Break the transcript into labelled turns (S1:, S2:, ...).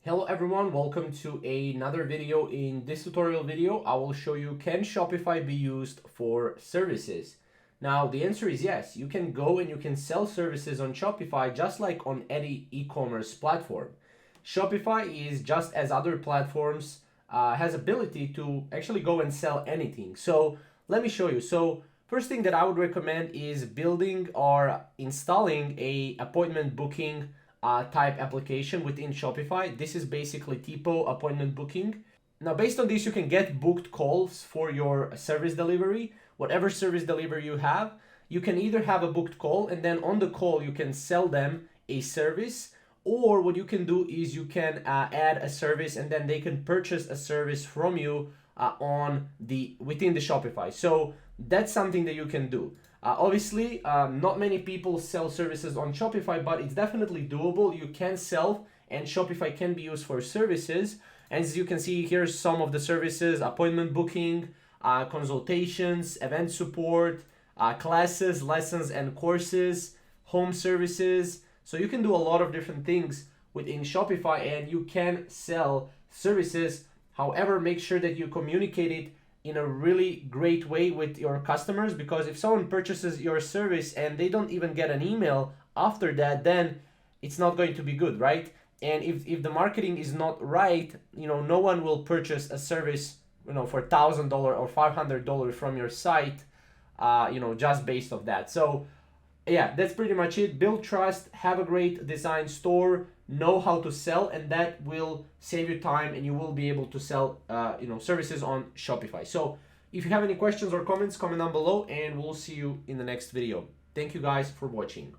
S1: Hello everyone, welcome to another video. In this tutorial video, I will show you, can Shopify be used for services? Now, the answer is yes. You can go and you can sell services on Shopify just like on any e-commerce platform. Shopify is just as other platforms, has ability to actually go and sell anything. So let me show you. So first thing that I would recommend is building or installing a appointment booking type application within Shopify. This is basically tipo appointment booking. Now, based on this, you can get booked calls for your service delivery. Whatever service delivery you have, you can either have a booked call and then on the call you can sell them a service, or what you can do is you can add a service and then they can purchase a service from you within the Shopify. So that's something that you can do. Obviously, not many people sell services on Shopify, but it's definitely doable. You can sell, and Shopify can be used for services. As you can see, here's some of the services: appointment booking, consultations, event support, classes, lessons and courses, home services. So you can do a lot of different things within Shopify and you can sell services. However, make sure that you communicate it in a really great way with your customers, because if someone purchases your service and they don't even get an email after that, then it's not going to be good, right? And if the marketing is not right, no one will purchase a service, for $1,000 or $500 from your site, just based off that. So yeah, that's pretty much it. Build trust, have a great design store, know how to sell, and that will save you time and you will be able to sell services on Shopify. So if you have any questions or comments, comment down below and we'll see you in the next video. Thank you guys for watching.